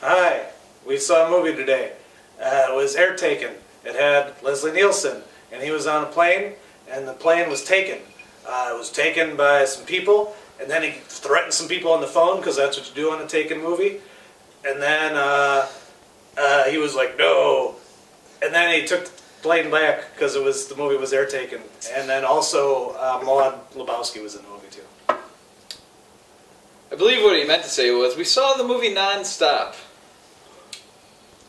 Hi, we saw a movie today. It was Air Taken. It had Leslie Nielsen, and he was on a plane, and the plane was taken. It was taken by some people, and then he threatened some people on the phone, because that's what you do on a Taken movie. And then he was like, no. And then he took the plane back, because the movie was Air Taken. And then also, Maud Lebowski was in the movie, too. I believe what he meant to say was, we saw the movie non-stop.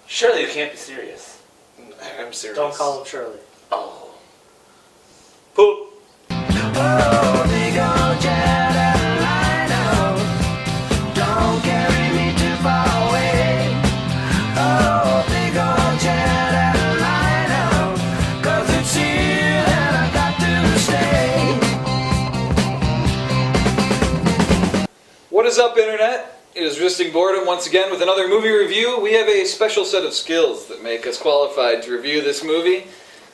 Surely you can't be serious. I'm serious. Don't call him Shirley. Oh. Poop. Oh, big old jet airliner, don't carry me too far away. Oh, big old jet airliner, 'cause it's here that I've got to stay. What is up, Internet? It is Visiting Boredom once again with another movie review. We have a special set of skills that make us qualified to review this movie.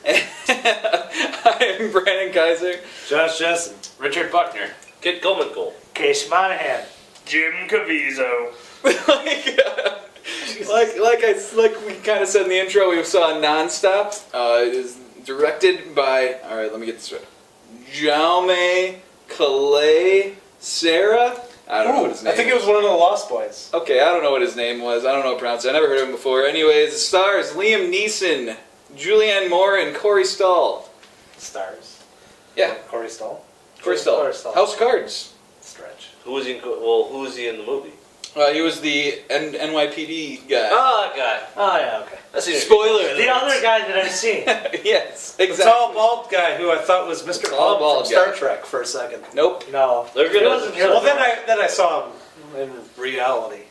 I am Brandon Kaiser. Josh Jessen. Richard Buckner. Kit Coleman-Cole. Casey Monahan. Jim Caviezo. like we kind of said in the intro, we saw Non-Stop. It is directed by, alright, let me get this right, Jaume Calais Serra. I don't know what his name I think it was one of the Lost Boys. Okay, I don't know what his name was. I don't know how to pronounce it. I never heard of him before. Anyways, the stars Liam Neeson, Julianne Moore, and Corey Stoll. Stars. Yeah, Corey Stoll. Corey Stoll. Corey Stoll. House of Cards. Stretch. Who was he in the movie? He was the NYPD guy. Oh, that guy. Oh, yeah, okay. That's it. Spoiler. The other guy that I've seen. Yes, The exactly. tall, bald guy who I thought was Mr. Tall, Plum bald from Star guy. Trek for a second. Nope. No. They're good He at wasn't it. here. Well, then I saw him in reality.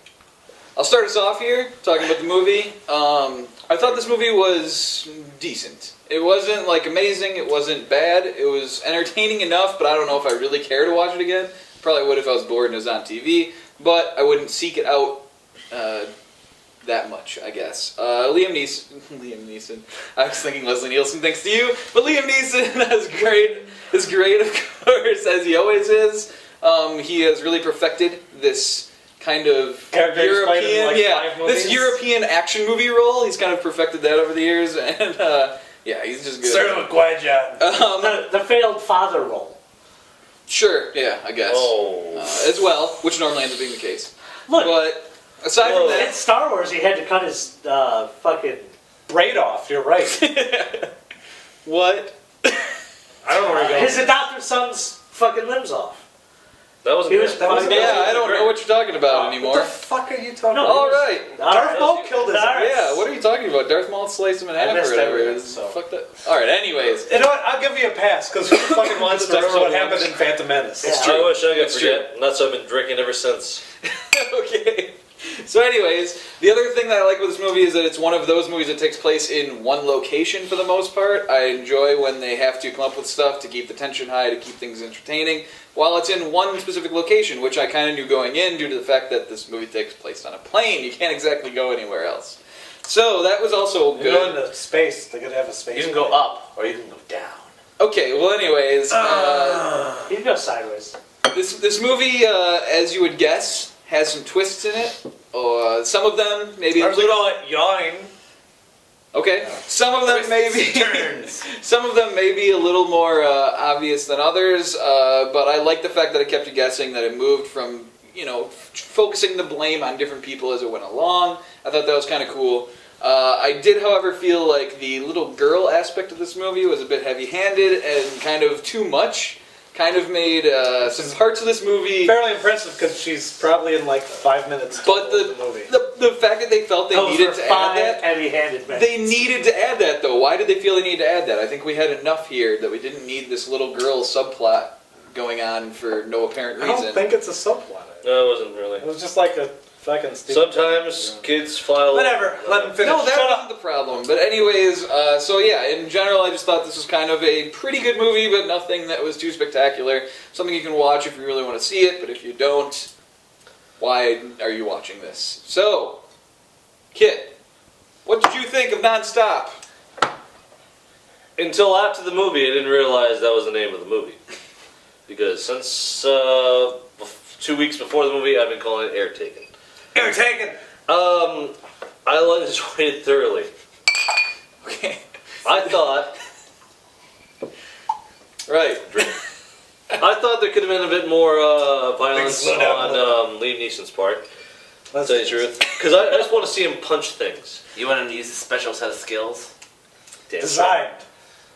I'll start us off here, talking about the movie. I thought this movie was decent. It wasn't, like, amazing, it wasn't bad, it was entertaining enough, but I don't know if I really care to watch it again. Probably would if I was bored and it was on TV, but I wouldn't seek it out that much, I guess. Liam Neeson. I was thinking Leslie Nielsen, thanks to you, but Liam Neeson is great, of course, as he always is. He has really perfected this kind of Character he's played in, like, 5 movies. this European action movie role. He's kind of perfected that over the years, and yeah, he's just good. Sarah McGuire. The failed father role. Sure, yeah, I guess. Oh. As well, which normally ends up being the case. Look, But aside from in that, Star Wars, he had to cut his fucking... Braid off, you're right. what? I don't know where you're going. his adopted son's fucking limbs off. That was He was- that was- Yeah, I don't know what you're talking about What anymore. the fuck are you talking No, about? All right. Darth Maul killed his Alright. Yeah, what are you talking about? Darth Maul sliced him in I half or missed whatever. everything, It's- so. Fuck that. Alright, anyways. You know what? I'll give you a pass, because who fucking wants to remember what happened in Phantom Menace? It's I wish I could It's forget. Nuts I've been drinking ever since. Okay. So anyways, the other thing that I like with this movie is that it's one of those movies that takes place in one location for the most part. I enjoy when they have to come up with stuff to keep the tension high, to keep things entertaining, while it's in one specific location, which I kind of knew going in due to the fact that this movie takes place on a plane. You can't exactly go anywhere else. So that was also You go good. into space, they could have a space. You can go up or you can go down. Okay, well anyways, You can go sideways. this movie, as you would guess, has some twists in it. Some of them maybe I was little. call it yawning. Okay, some of them maybe Turns. some of them may be a little more obvious than others, but I like the fact that it kept you guessing. That it moved from focusing the blame on different people as it went along. I thought that was kind of cool. I did, however, feel like the little girl aspect of this movie was a bit heavy-handed and kind of too much. Kind of made some parts of this movie. Fairly impressive, because she's probably in like 5 minutes. But total of the movie. the fact that they felt they Those needed were to add 5 that. heavy-handed men. They needed to add that, though. Why did they feel they needed to add that? I think we had enough here that we didn't need this little girl subplot going on for no apparent I reason. don't think it's a subplot. No, it wasn't really. It was just like a fucking stupid. Sometimes kids file. Whatever, let him finish. No, that Shut wasn't up. the problem. But anyways, so yeah, in general, I just thought this was kind of a pretty good movie, but nothing that was too spectacular. Something you can watch if you really want to see it, but if you don't, why are you watching this? So, Kit, what did you think of Non-Stop? Until after the movie, I didn't realize that was the name of the movie. Because since 2 weeks before the movie, I've been calling it Air Taken. Air Taken. I enjoyed it thoroughly. Okay. I thought Right. there could have been a bit more violence slow down a on Liam Neeson's part. To Let's tell you the truth, because I just want to see him punch things. You want him to use a special set of skills? Damn designed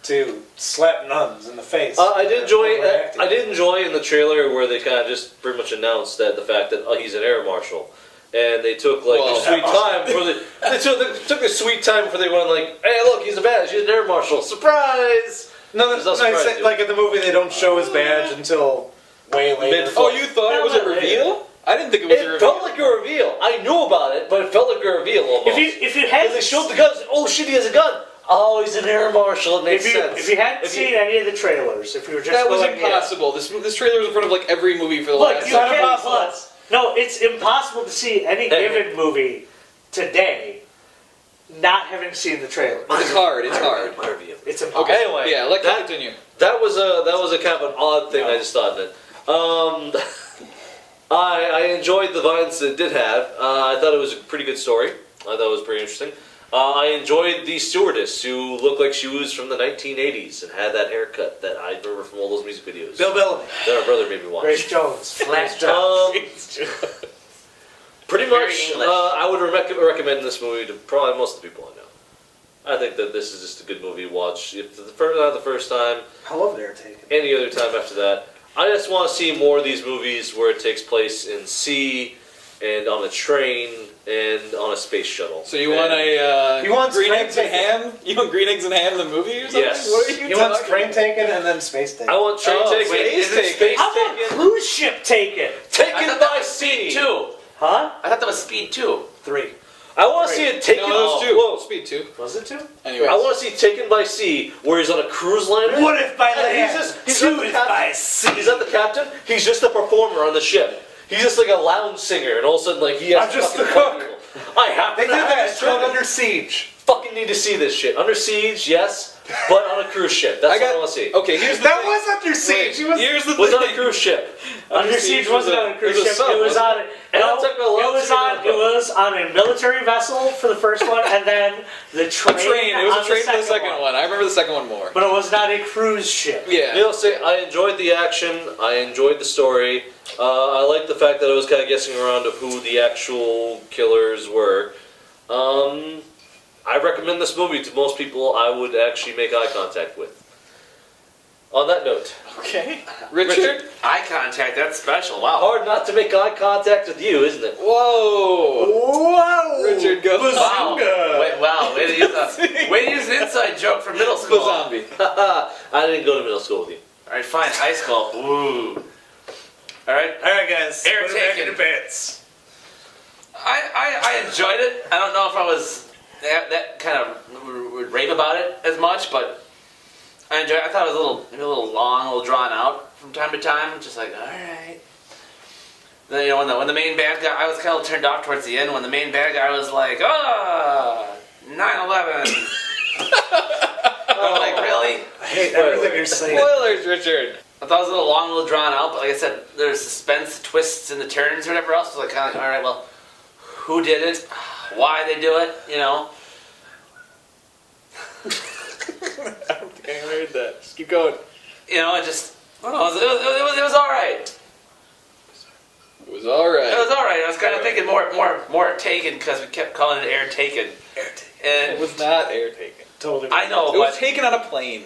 to slap nuns in the face. I did enjoy. Overacting. I did enjoy in the trailer where they kind of just pretty much announced that the fact that he's an air marshal, and they took like Well, their sweet time for they took their sweet time before they went like, hey, look, he's a badge, he's an air marshal, surprise! No, There's no surprise, dude. like in the movie, they don't show his badge until way later. Mid- Oh, you thought it was a reveal? I didn't think it was a It reveal. felt like a reveal. I knew about it, but it felt like a reveal almost. If you had Because they showed the guns. Oh shit, he has a gun. Oh, he's an air marshal. It makes sense. if you hadn't seen any of the trailers, if you were just That was going, impossible. This trailer was in front of like every movie for the Look, last. you not can't impossible. plus. No, it's impossible to see any given movie today not having seen the trailer. It's hard. It's hard. My review. It's impossible. Okay. Anyway, Yeah. Let that- that continue. That was a kind of an odd thing I just thought of it. I enjoyed the violence that it did have. I thought it was a pretty good story. I thought it was pretty interesting. I enjoyed the stewardess who looked like she was from the 1980s and had that haircut that I remember from all those music videos. Bill Bellamy. That our brother made me watch. Grace Jones. Flash Pretty Very much, English. I would recommend this movie to probably most of the people I know. I think that this is just a good movie to watch. If not the first time, I love Air Taken. any other time after that. I just want to see more of these movies where it takes place in sea and on a train and on a space shuttle. So you want a He wants green train eggs and ticket. ham? You want green eggs and ham in the movie or something? Yes. What are you He wants talking train about? taken and then space taken. I want train Oh, taken. wait, Is is it it space How about taken? cruise ship taken? Taken I thought by that was sea. Speed 2. Huh? I thought that was Speed 2. 3. I want to see it taken. No, those two. Whoa. Speed 2. Was it 2? Anyway. I want to see Taken by Sea, where he's on a cruise liner. What if by And land? he's Two not the if captain. by sea. He's not the captain. He's just a performer on the ship. He's just like a lounge singer, and all of a sudden, like he has. I'm to just fucking the fuck cook. people. I have. They did to have that. this It's called training. Under Siege. Fucking need to see this shit. Under Siege, yes, but on a cruise ship. That's what I want to see. Okay, here's the That thing. was Under Siege. He was. Here's the Was thing. on a cruise ship. Under Siege wasn't on a cruise ship. sub, It was wasn't on. And No, it took a long it was time on. to It go. was on a military vessel for the first one, and then the A train. train. It was on a train for the second one. I remember the second one more. But it was not a cruise ship. Yeah. You know, say I enjoyed the action. I enjoyed the story. I liked the fact that I was kind of guessing around of who the actual killers were. I recommend this movie to most people I would actually make eye contact with. On that note, Okay. Richard? Eye contact, that's special. Wow. hard not to make eye contact with you, isn't it? Whoa. Whoa! Richard goes. Wow. Bazooka. Wait, wow. Way to use an inside joke from middle school. All Zombie. I didn't go to middle school with you. right, fine. High school. Ooh. All right. All right, guys. Air put it back taken. in your pants. I enjoyed it. I don't know if I was that kind of would rave about it as much, but I enjoyed it. I thought it was maybe a little long, a little drawn out from time to time. Just like, all right. Then, you know, when the main bad guy, I was kind of turned off towards the end when the main bad guy was like, 9/11. I'm like, really? I hate everything you're saying. Spoilers, Richard. I thought it was a little long, a little drawn out, but like I said, there's suspense, twists, and the turns or whatever else. So like, kind of like, all right, well, who did it? Why they do it? You know? I don't think I heard that. Just keep going. You know, it just, I don't know, it was all right. It was alright. It was all right. I was kind of thinking more Taken because we kept calling it Air Taken. It And was not air taken. Totally. I know, It was but taken on a plane.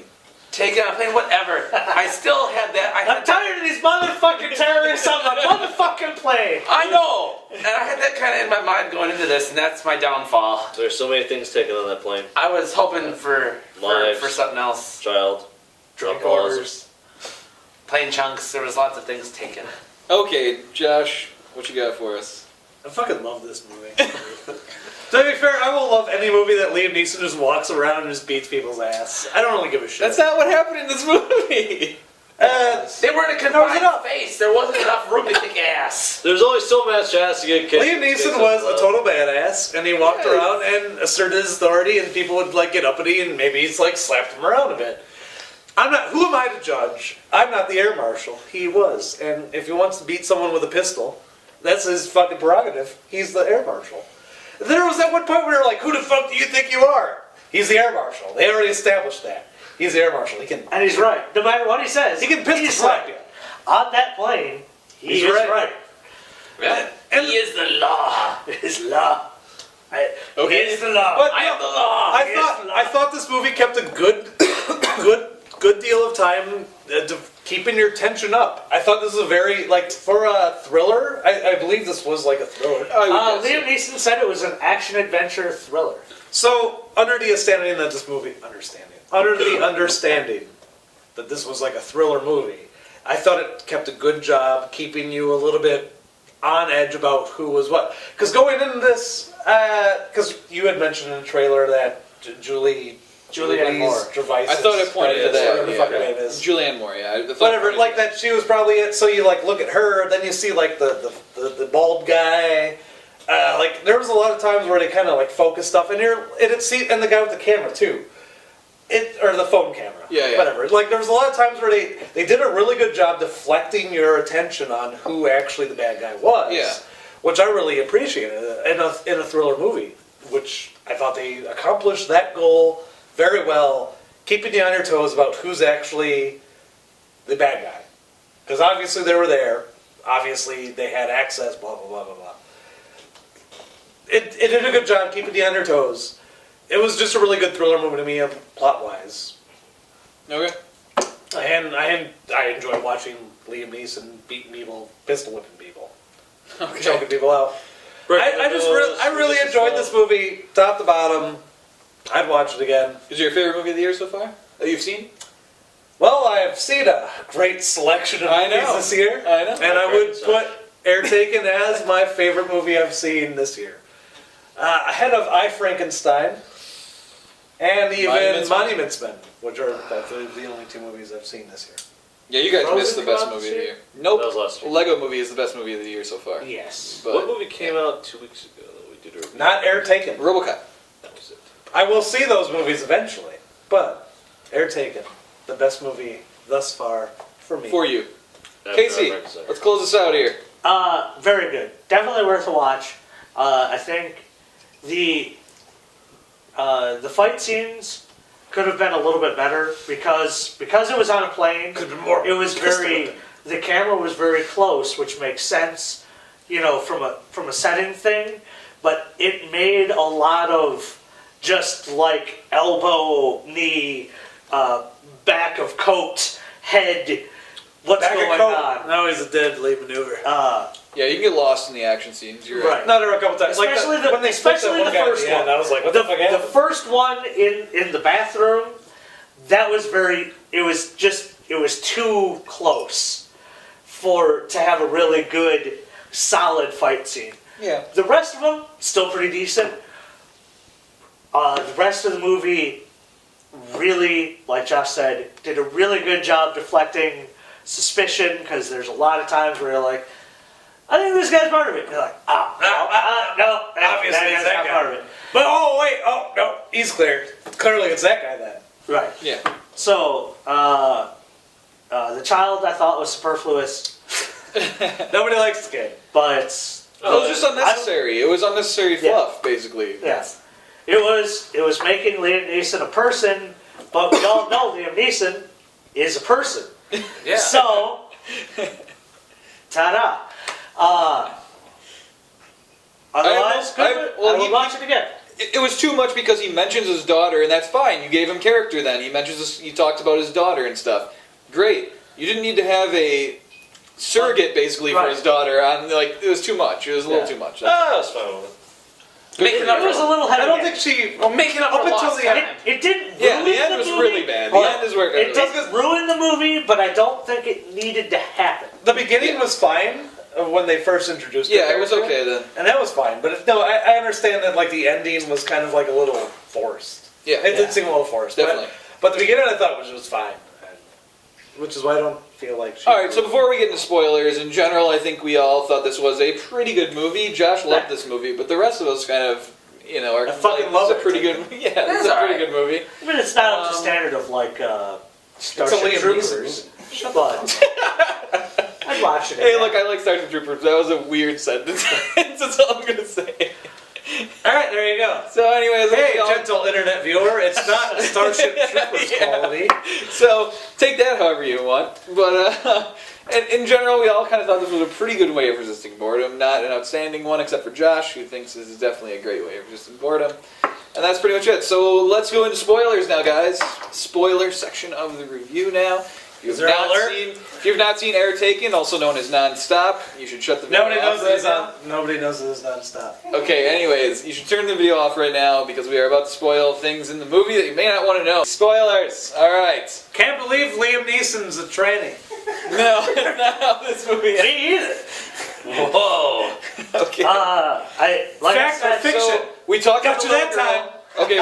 Taken on a plane, whatever. I still had that. I'm tired of these motherfucking terrorists on the motherfucking plane. I know, and I had that kind of in my mind going into this, and that's my downfall. There's so many things taken on that plane. I was hoping for Lives. something else. Child. Drink alcoholism. orders. Plane chunks. There was lots of things taken. Okay, Josh, what you got for us? I fucking love this movie. To be fair, I will love any movie that Liam Neeson just walks around and just beats people's ass. I don't really give a shit. That's not what happened in this movie. They were in a confined space. There wasn't enough room to kick ass. There's only so much ass to get kicked. Liam Neeson was a total badass, and he walked around and asserted his authority, and people would like get uppity, and maybe he's like slapped him around a bit. I'm not. Who am I to judge? I'm not the air marshal. He was, and if he wants to beat someone with a pistol, that's his fucking prerogative. He's the air marshal. There was that one point where they're like, who the fuck do you think you are? He's the air marshal. They already established that. He's the air marshal. He can. And he's right. No matter what he says, He can pistol he's slap right. you. On that plane, He's is right. right. Yeah. And- He is the law. His law. Okay. He is the law. But I am the law. I thought this movie kept a good deal of time to keeping your tension up. I thought this was a very for a thriller. I believe this was like a thriller. Liam Neeson said it was an action-adventure thriller. So under the understanding that this was like a thriller movie, I thought it kept a good job keeping you a little bit on edge about who was what. Because going into this, because you had mentioned in the trailer that Julianne Moore. Devices. I thought I pointed to that. Whatever the fuck her Yeah. name is. Julianne Moore, yeah. I thought I Whatever, pointed like to that. She was probably it. So you look at her, then you see the bald guy. There was a lot of times where they kind of focus stuff, and and the guy with the camera too. Or the phone camera. Yeah. Whatever. There was a lot of times where they did a really good job deflecting your attention on who actually the bad guy was. Yeah. Which I really appreciated in a thriller movie. Which I thought they accomplished that goal very well, keeping you on your toes about who's actually the bad guy. Because obviously they were there. Obviously they had access. Blah blah blah blah blah. It did a good job keeping you on your toes. It was just a really good thriller movie to me, plot-wise. Okay. And I enjoyed watching Liam Neeson beating people, pistol whipping people, choking people out. I really enjoyed this movie, top to bottom. I'd watch it again. Is it your favorite movie of the year so far that you've seen? Well, I've seen a great selection of movies this year. I know. And I would put Air Taken as my favorite movie I've seen this year. Ahead of I, Frankenstein, and even Monuments Men, which are the only two movies I've seen this year. Yeah, you guys Frozen missed the came best out movie this of the year? year. Nope. That was last year. Lego Movie is the best movie of the year so far. Yes. But What movie came out 2 weeks ago that we did? Not Air Taken. RoboCop. That was it. I will see those movies eventually, but Air Taken, the best movie thus far for me. For you. After Casey, Frankenstein. let's close this out here. Very good. Definitely worth a watch. I think the fight scenes could have been a little bit better because it was on a plane. Could have been more. It was the camera was very close, which makes sense, from a setting thing. But it made a lot of just elbow, knee, back of coat, head. What's Back going of coat. on? No, he's a deadly maneuver. Yeah, you can get lost in the action scenes. You're right. Not a couple times. Especially when they split especially that one the guy at first the end, one. I was like, what the fuck The happened? first one in the bathroom, that was it was too close to have a really good, solid fight scene. Yeah. The rest of them, still pretty decent. The rest of the movie really, like Josh said, did a really good job deflecting suspicion, because there's a lot of times where you're like, I think this guy's part of it. You're like, no, Obviously that it's guy's that not guy. part of it. But no, he's clear. Clearly it's that guy then. Right. Yeah. So, the child I thought was superfluous, Nobody likes the kid. but It was just unnecessary. It was unnecessary fluff, basically. yes, it was making Liam Neeson a person, but we all know Liam Neeson is a person. Yeah. So, ta-da. Otherwise, I will watch it again. It was too much because he mentions his daughter, and that's fine. You gave him character then. He mentions he talked about his daughter and stuff. Great. You didn't need to have a surrogate basically for his daughter. It was too much. It was a little too much. That's fine with it. Making up It was a little heavy. I don't think she. Well, making up Up for until lost the time. end. It didn't Yeah, ruin the end was movie. really bad. The end is where It didn't ruin the movie, but I don't think it needed to happen. The beginning was fine when they first introduced Yeah, the it was character, okay then. and that was fine. But I understand that the ending was kind of a little forced. Yeah. It did seem a little forced. Definitely. But the beginning I thought was fine, which is why I don't feel like. She Alright, so before we get into spoilers, in general, I think we all thought this was a pretty good movie. Josh loved this movie, but the rest of us kind of, are I fucking like, love this is it. a pretty good Yeah, this is a pretty good movie. I mean, it's not up to standard of Starship Liam Troopers, but I'd watch it. Hey, again. look, I like Starship Troopers. That was a weird sentence. That's all I'm going to say. All right, there you go. So, anyways, Hey, we all- gentle internet viewer, it's not Starship Troopers Yeah. quality. So take that however you want. But in general, we all kind of thought this was a pretty good way of resisting boredom. Not an outstanding one, except for Josh, who thinks this is definitely a great way of resisting boredom. And that's pretty much it. So let's go into spoilers now, guys. Spoiler section of the review now. Is there an alert? If you've not seen Air Taken, also known as Non-Stop, you should shut the video Nobody knows off this right on. Nobody knows this non-stop. now. Okay, anyways, you should turn the video off right now because we are about to spoil things in the movie that you may not want to know. Spoilers! Alright. Can't believe Liam Neeson's a tranny. No, that's not how this movie ends. Me either. Whoa. Okay. Fact or fiction? So, we talked Got about you the that little girl. time. Okay,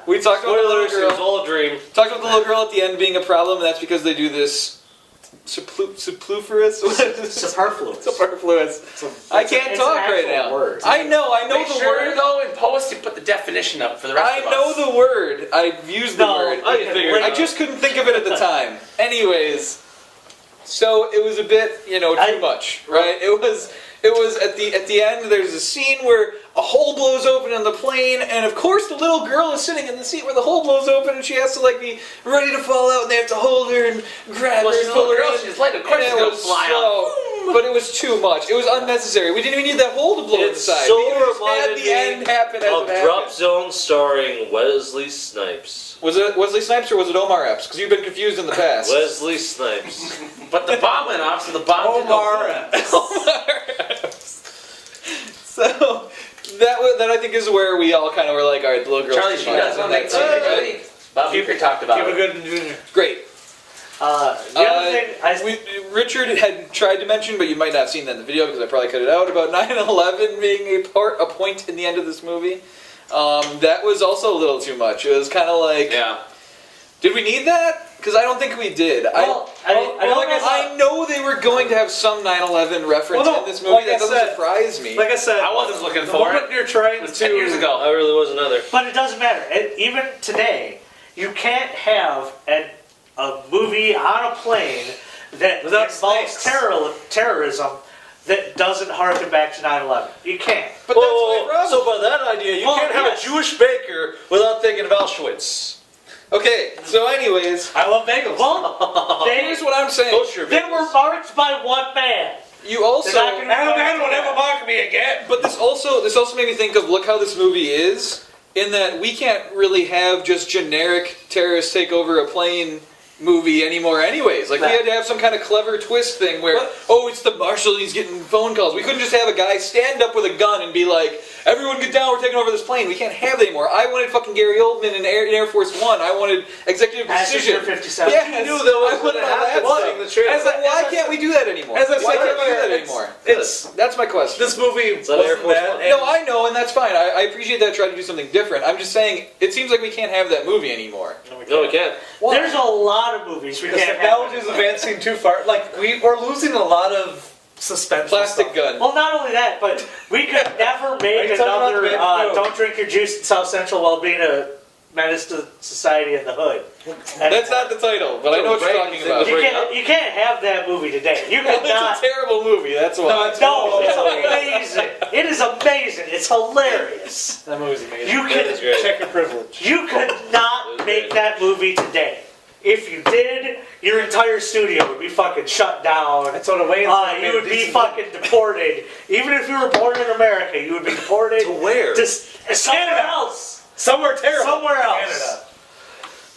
we talked about the little Spoilers, it was girl. all a dream. Talked about the little girl at the end being a problem, and that's because they do this superfluous. Superfluous. Superfluous. I can't it's talk an right actual now. word. I know Make the sure word. though in post you put the definition up for the rest I of us. know the word. I've used the No, word. I can figure it I out. just couldn't think of it at the time. Anyways, so it was a bit, too much, right? It was at the end. There's a scene where a hole blows open in the plane, and of course the little girl is sitting in the seat where the hole blows open, and she has to be ready to fall out, and they have to hold her and grab Well, her she's and a pull little her girl, in. she's light, of course And she's it gonna was fly so- But it was too much. It was unnecessary. We didn't even need that hole to blow It inside. so We could have just had reminded the me end happen as of it Drop happened. Zone starring Wesley Snipes. Was it Wesley Snipes or was it Omar Epps? Because you've been confused in the past. Wesley Snipes. But the bomb went off, so the bomb didn't go boom. So that I think is where we all kind of were like, all right, the little girl. Charlie Sheen does one thing too. Right? Bob Uecker talked about Cuba it. Gooding Jr. Great. The other thing, Richard had tried to mention, but you might not have seen that in the video because I probably cut it out, about 9/11 being a point in the end of this movie. That was also a little too much. It was kind of like, Yeah. did we need that? Because I don't think we did. I know they were going to have some 9/11 reference Well, no, in this movie. like that I doesn't said- surprise me. Like I said, I wasn't looking the for moment it. you're trying It was to 10 years ago. I really wasn't either. but it doesn't matter. Even today, you can't have a movie on a plane that Without involves snakes. terrorism that doesn't harken back to 9/11. You can't. But that's my problem. So by that idea, you Well, can't have yes. a Jewish baker without thinking of Auschwitz. Okay, so anyways, I love bagels. Well, here's what I'm saying. Kosher they bagels. were marked by one man. You also, They're not gonna- No man will never mock me again. but this also made me think of look how this movie is, in that we can't really have just generic terrorists take over a plane movie anymore anyways. Like, we had to have some kind of clever twist thing where, oh, it's the marshal, he's getting phone calls. We couldn't just have a guy stand up with a gun and be like, everyone get down, we're taking over this plane. We can't have that anymore. I wanted fucking Gary Oldman in Air Force One. I wanted executive decision. Passenger 57. Yes, You knew that was I wanted gonna all that happen stuff. seeing the trailer. As I- Why can't we do that anymore? As I Why said can't we do that earlier, anymore? That's my question. This movie that Air wasn't Force that. One? and- No, I know, and that's fine. I appreciate that. Try to do something different. I'm just saying, it seems like we can't have that movie anymore. No, we can't. There's a lot of movies we Because can't technology have. is advancing too far. Like, we're losing a lot of suspense. Plastic stuff. gun. Well, not only that, but we could never Are make you talking about another the no. "Don't drink your juice in South Central while being a menace to society in the hood." That's not the title, but I know what you're talking about. You can't have that movie today. You could not. It's a terrible movie. That's why. No, it's amazing. It is amazing. It's hilarious. That movie's amazing. You That is could great. Check your privilege. you could not make that movie today. If you did, your entire studio would be fucking shut down. That's what a Wayne's You would be fucking deported. Even if you were born in America, you would be deported To where? to somewhere Canada. else. Somewhere terrible. Somewhere else. Canada.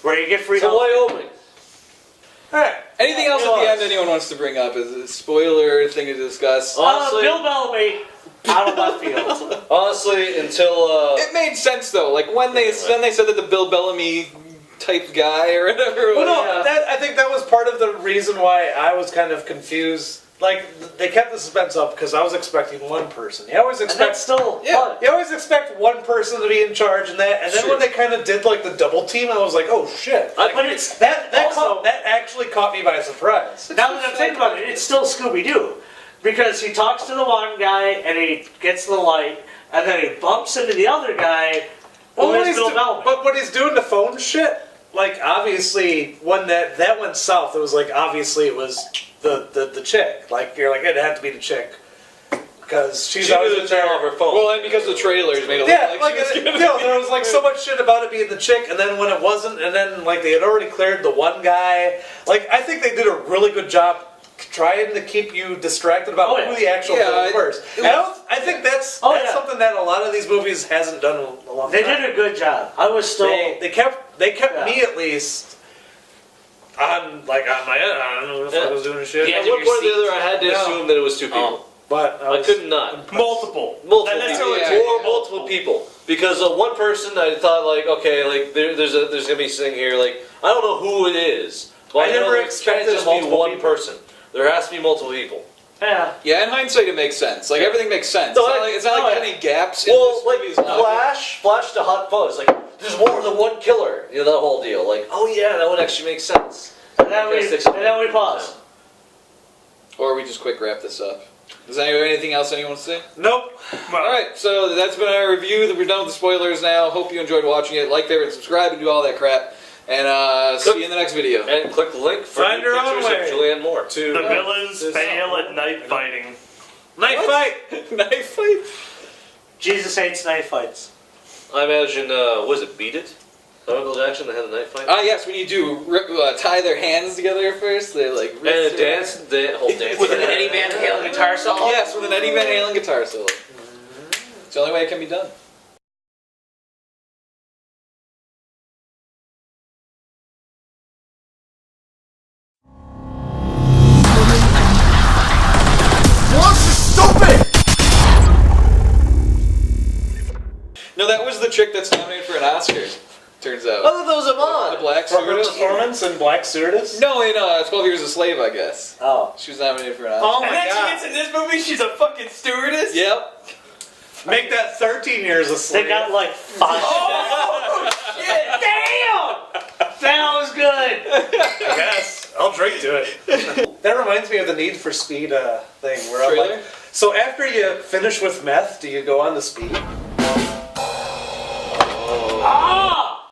Where you get free To health. Wyoming. Alright. Anything else at the end anyone wants to bring up as a spoiler thing to discuss? Honestly, Bill Bellamy out of left field. honestly, until It made sense though. Like when they said that the Bill Bellamy type guy or whatever. Well, no, Yeah. I think that was part of the reason why I was kind of confused. Like, they kept the suspense up because I was expecting one person. You always And expect that's still Yeah. fun. You always expect one person to be in charge and that, and then Sure. when they kind of did like the double team, I was like, oh shit. But it's That also, that actually caught me by surprise. now that I'm thinking about it, it's still Scooby-Doo. Because he talks to the one guy and he gets the light, and then he bumps into the other guy who Well, is Bill Bellamy. but when he's doing the phone shit, like obviously when that went south, it was like obviously it was the chick. Like you're like it had to be the chick. because she's She always knew been the channel there. of her phone. Well, and because the trailers made it look Yeah, like she was gonna there was like so much shit about it being the chick, and then when it wasn't, and then like they had already cleared the one guy. Like I think they did a really good job trying to keep you distracted about Oh, yeah. who the actual Yeah, villain was. And I think that's that's yeah. something that a lot of these movies hasn't done in a long They time. did a good job. I was still. They kept Yeah. me at least on my end. I don't know if I was doing a shit. Yeah. At one point or the other, I had to No. assume that it was two people. But I could not. Multiple. Multiple That's people. how Yeah. it Or multiple people. Because one person, I thought like, okay, like there's gonna be something here. Like I don't know who it is. But I know never there can't expected just be multiple one people. person. There has to be multiple people. Yeah. Yeah, in hindsight, it makes sense. Like everything makes sense. No, It's not like any gaps in Well, this like movie. It's not. Flash to Hot Fuzz. Like there's more than one killer. You know that whole deal. Like oh yeah, that would actually make sense. And then we pause. Or we just quick wrap this up. Does anything else anyone want to say? nope. Well, Alright, so that's been our review. We're done with the spoilers now. Hope you enjoyed watching it. Like, favorite, subscribe, and do all that crap. And see you in the next video. And click the link for Find new your own pictures way. of Julianne Moore. To the villains fail at night fighting. Knife fight. Knife fight? Jesus hates knife fights. I imagine, was it Beat It? Michael Jackson that had the knife fight? Ah, yes, when you do tie their hands together first, they like. And a dance, the whole dance. With an Eddie Van Halen guitar solo. Yes, with an Eddie Van Halen guitar solo. It's the only way it can be done. No, that was the chick that's nominated for an Oscar. Turns out. I thought that was The Amon. black For her stewardess? performance in Black Stewardess? No, in 12 Years a Slave, I guess. Oh. She was nominated for an Oscar. Oh And my then she god. gets in this movie, she's a fucking stewardess? Yep. Make that 13 years a They slave. got like 5. Oh, shit! Damn! That was good. I guess. I'll drink to it. That reminds me of the Need for Speed thing. Where I'm Trailer? like, so after you finish with meth, do you go on the speed?